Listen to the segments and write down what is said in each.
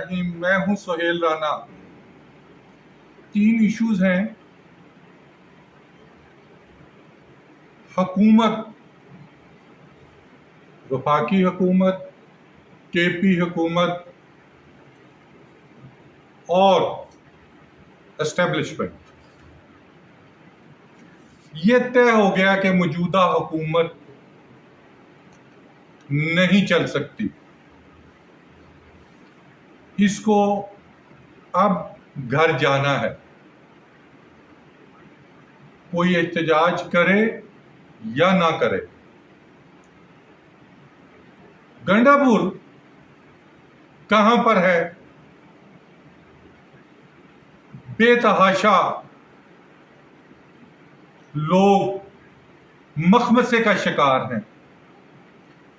الرحیم، میں ہوں سہیل رانا۔ 3 ایشوز ہیں: حکومت، وفاقی حکومت، کے پی حکومت اور اسٹیبلشمنٹ۔ یہ طے ہو گیا کہ موجودہ حکومت نہیں چل سکتی، اس کو اب گھر جانا ہے۔ کوئی احتجاج کرے یا نہ کرے۔ گنڈا پور کہاں پر ہے؟ بے تحاشا لوگ مخمصے کا شکار ہیں۔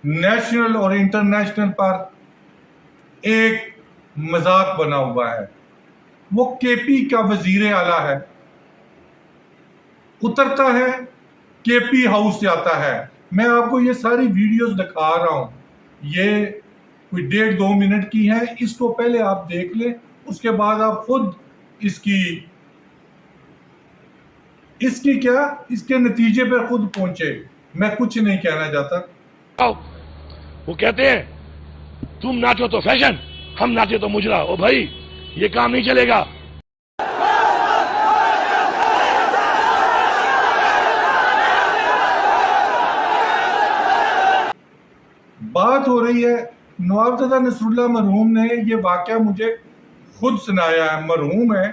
نیشنل اور انٹرنیشنل پر ایک مذاق بنا ہوا ہے۔ وہ کے پی کا وزیر اعلیٰ ہے، اترتا ہے کے پی ہاؤس جاتا ہے۔ میں آپ کو یہ ساری ویڈیوز دکھا رہا ہوں، یہ کوئی 1.5-2 منٹ کی ہیں۔ اس کو پہلے آپ دیکھ لیں، اس کے بعد آپ خود اس کے نتیجے پر خود پہنچے۔ میں کچھ نہیں کہنا چاہتا۔ وہ کہتے ہیں تم ناچو تو فیشن، ہم ناچے تو مجرا۔ او بھائی، یہ کام نہیں چلے گا۔ بات ہو رہی ہے، نوابزادہ نصر اللہ مرحوم نے یہ واقعہ مجھے خود سنایا ہے، مرحوم ہے،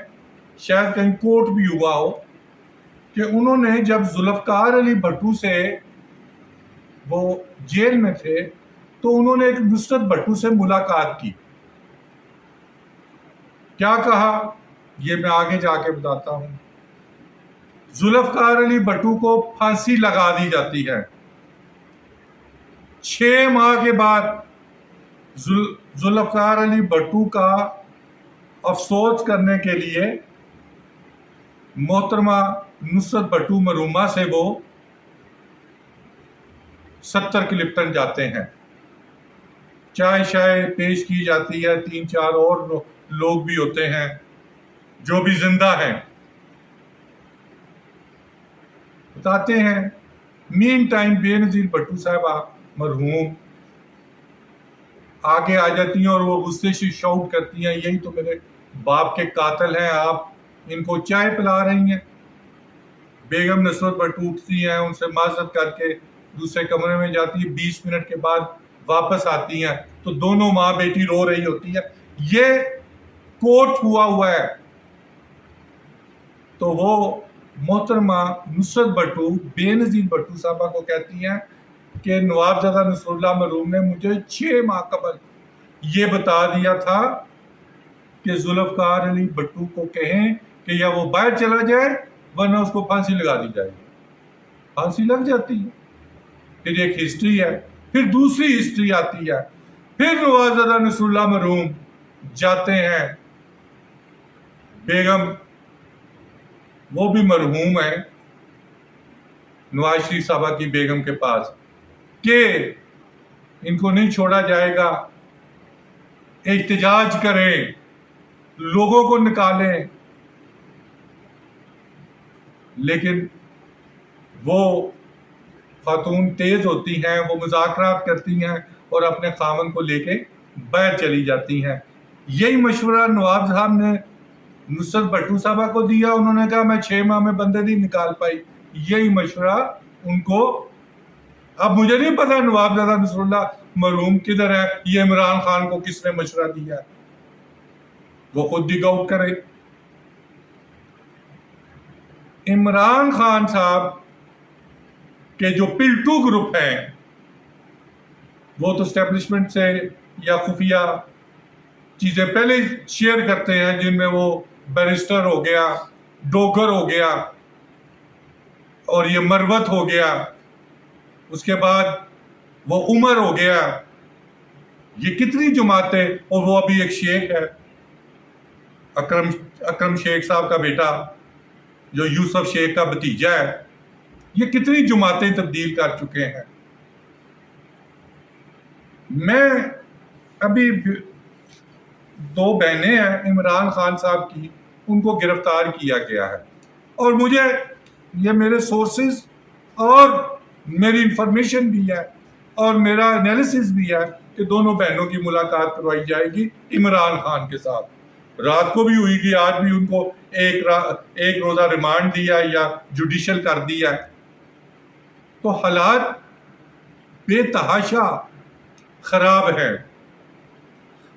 شاید کہیں کوٹ بھی ہوا ہو، کہ انہوں نے جب ذوالفقار علی بھٹو سے وہ جیل میں تھے تو انہوں نے ایک نصرت بھٹو سے ملاقات کی۔ کیا کہا یہ میں آگے جا کے بتاتا ہوں۔ ذوالفقار علی بھٹو کو پھانسی لگا دی جاتی ہے۔ 6 ماہ کے بعد ذوالفقار علی بھٹو کا افسوس کرنے کے لیے محترمہ نصرت بھٹو مرحومہ سے وہ 70 کلپٹن جاتے ہیں، چائے شائے پیش کی جاتی ہے، 3-4 اور لوگ بھی ہوتے ہیں جو بھی زندہ ہیں، بتاتے ہیں۔ مین ٹائم بے نظیر بھٹو صاحبہ مرحوم آگے آ جاتی ہیں اور وہ غصے سے شاؤٹ کرتی ہیں، یہی تو میرے باپ کے قاتل ہیں، آپ ان کو چائے پلا رہی ہیں۔ بیگم نصرت بھٹو اٹھتی ہیں، ان سے معذرت کر کے دوسرے کمرے میں جاتی ہے، 20 منٹ کے بعد واپس آتی ہیں تو دونوں ماں بیٹی رو رہی ہوتی ہے۔ یہ کوٹ ہوا ہے۔ تو وہ محترمہ نصرت بھٹو بے نظیر بھٹو صاحبہ کو کہتی ہیں کہ نوابزادہ نصر اللہ مرحوم نے مجھے 6 ماہ قبل یہ بتا دیا تھا کہ ذوالفقار علی بھٹو کو کہیں کہ یا وہ باہر چلا جائے ورنہ اس کو پھانسی لگا دی جائے گی۔ پھانسی لگ جاتی ہے۔ پھر ایک ہسٹری ہے، پھر دوسری ہسٹری آتی ہے، پھر نوابزادہ نصر اللہ مرحوم جاتے ہیں بیگم، وہ بھی مرحوم ہے، نواز شریف صاحبہ کی بیگم کے پاس کہ ان کو نہیں چھوڑا جائے گا، احتجاج کریں، لوگوں کو نکالیں۔ لیکن وہ خاتون تیز ہوتی ہیں، وہ مذاکرات کرتی ہیں اور اپنے خاوند کو لے کے باہر چلی جاتی ہیں۔ یہی مشورہ نواب صاحب نے نصرت بھٹو صاحبہ کو دیا، انہوں نے کہا میں 6 ماہ میں بندے نہیں نکال پائی۔ یہی مشورہ ان کو، اب مجھے نہیں پتا نوابزادہ نصر اللہ مرحوم کدھر ہے، یہ عمران خان کو کس نے مشورہ دیا، وہ خود ڈگ آؤٹ کرے۔ عمران خان صاحب کہ جو پلٹو گروپ ہیں وہ تو اسٹیبلشمنٹ سے یا خفیہ چیزیں پہلے شیئر کرتے ہیں، جن میں وہ بیرسٹر ہو گیا، ڈوگر ہو گیا اور یہ مروت ہو گیا، اس کے بعد وہ عمر ہو گیا۔ یہ کتنی جماعتیں، اور وہ ابھی ایک شیخ ہے، اکرم شیخ صاحب کا بیٹا جو یوسف شیخ کا بھتیجا ہے، یہ کتنی جماعتیں تبدیل کر چکے ہیں۔ میں ابھی 2 بہنیں ہیں عمران خان صاحب کی، ان کو گرفتار کیا گیا ہے، اور مجھے یہ میرے سورسز اور میری انفارمیشن بھی ہے اور میرا انالیسس بھی ہے کہ دونوں بہنوں کی ملاقات کروائی جائے گی عمران خان کے ساتھ، رات کو بھی ہوئی گی، آج بھی ان کو ایک روزہ ریمانڈ دیا یا جوڈیشل کر دیا ہے۔ تو حالات بے تحاشا خراب ہے۔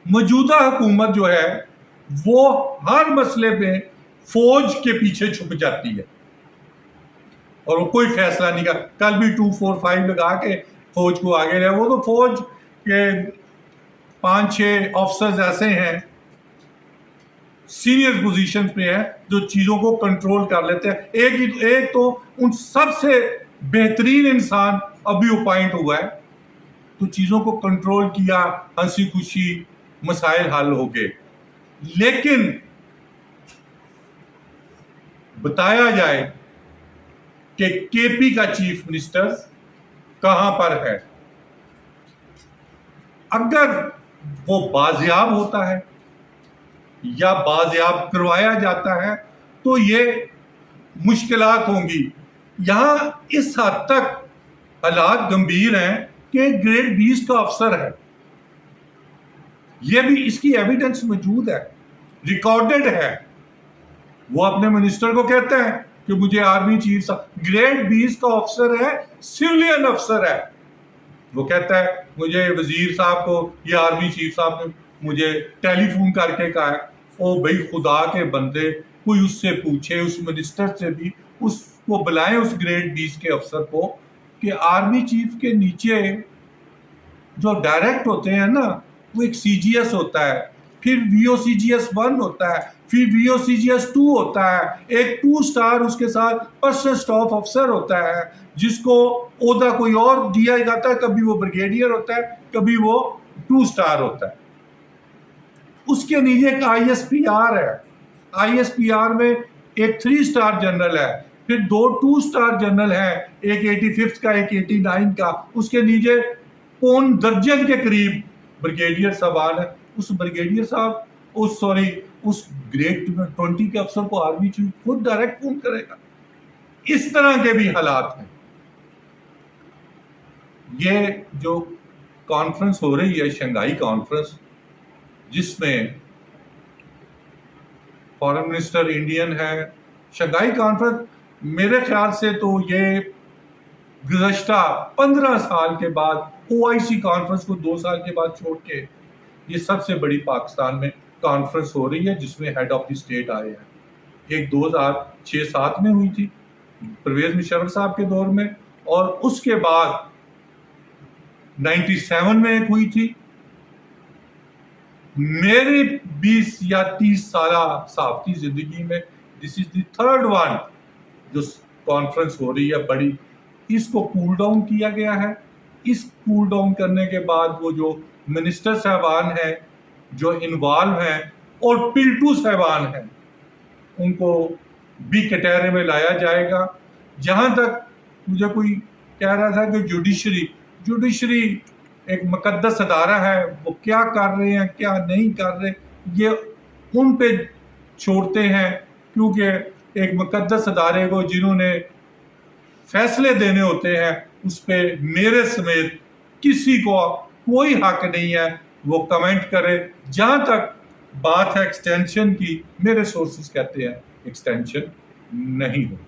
موجودہ حکومت جو ہے وہ ہر مسئلے پہ فوج کے پیچھے چھپ جاتی ہے اور وہ کوئی فیصلہ نہیں کر، کل بھی 245 لگا کے فوج کو آگے رہے، وہ تو فوج کے 5-6 آفسرز ایسے ہیں سینئر پوزیشن پہ ہیں جو چیزوں کو کنٹرول کر لیتے ہیں۔ ایک تو ان سب سے بہترین انسان ابھی اپائنٹ ہوا ہے، تو چیزوں کو کنٹرول کیا، ہنسی خوشی مسائل حل ہو گئے۔ لیکن بتایا جائے کہ کے پی کا چیف منسٹر کہاں پر ہے، اگر وہ بازیاب ہوتا ہے یا بازیاب کروایا جاتا ہے تو یہ مشکلات ہوں گی۔ یہاں اس حد تک حالات گمبھیر ہیں کہ گریڈ 20 کا افسر ہے، یہ بھی اس کی ایویڈنس موجود ہے، ریکارڈڈ ہے۔ وہ اپنے منسٹر کو کہتے ہیں کہ مجھے آرمی چیف گریڈ 20 کا افسر ہے، سویلین افسر ہے، وہ کہتا ہے مجھے وزیر صاحب کو یا آرمی چیف صاحب نے مجھے ٹیلی فون کر کے کہا ہے۔ او بھائی خدا کے بندے، کوئی اس سے پوچھے، اس منسٹر سے بھی اس کو بلائیں، اس گریڈ 20 کے افسر کو، کہ آرمی چیف کے نیچے جو ڈائریکٹ ہوتے ہیں نا، وہ ایک سی جی ایس ہوتا ہے، پھر وی او سی جی ایس 1 ہوتا ہے، پھر وی او سی جی ایس 2 ہوتا ہے، ایک 2 اسٹار اس کے ساتھ پرسنل اسٹاف افسر ہوتا ہے جس کو عہدہ کوئی اور دیا جاتا ہے، کبھی وہ بریگیڈیئر ہوتا ہے، کبھی وہ 2 اسٹار ہوتا ہے۔ اس کے نیچے ایک آئی ایس پی آر ہے، آئی ایس پی آر میں ایک 3 اسٹار جنرل ہے، پھر 2 2 اسٹار جنرل ہیں، ایک 85 کا، ایک 89 کا، اس کے نیچے 1 درجن کے قریب بریگیڈیئر صاحبان ہے۔ اس بریگیڈیئر صاحب اس گریڈ 20 کے افسر کو آرمی چیف خود ڈائریکٹ فون کرے گا۔ اس طرح کے بھی حالات ہیں۔ یہ جو کانفرنس ہو رہی ہے، شنگھائی کانفرنس، جس میں فارن منسٹر انڈین ہے، شنگھائی کانفرنس میرے خیال سے تو یہ گزشتہ 15 سال کے بعد او آئی سی کانفرنس کو 2 سال کے بعد چھوڑ کے یہ سب سے بڑی پاکستان میں کانفرنس ہو رہی ہے جس میں ہیڈ آف دی اسٹیٹ آئے ہیں۔ ایک 2006-07 میں ہوئی تھی پرویز مشرف صاحب کے دور میں، اور اس کے بعد 97 میں ایک ہوئی تھی۔ میری 20 یا 30 سالہ صحافتی زندگی میں دس از دی 3rd ون جو کانفرنس ہو رہی ہے بڑی۔ اس کو کول ڈاؤن کیا گیا ہے۔ اس کول ڈاؤن کرنے کے بعد وہ جو منسٹر صاحبان ہیں جو انوالو ہیں اور پلٹو صاحبان ہیں ان کو بھی کٹہرے میں لایا جائے گا۔ جہاں تک مجھے کوئی کہہ رہا تھا کہ جوڈیشری ایک مقدس ادارہ ہے، وہ کیا کر رہے ہیں کیا نہیں کر رہے یہ ان پہ چھوڑتے ہیں، کیونکہ ایک مقدس ادارے کو جنہوں نے فیصلے دینے ہوتے ہیں اس پہ میرے سمیت کسی کو کوئی حق نہیں ہے وہ کمنٹ کرے۔ جہاں تک بات ہے ایکسٹینشن کی، میرے سورسز کہتے ہیں ایکسٹینشن نہیں ہوگی۔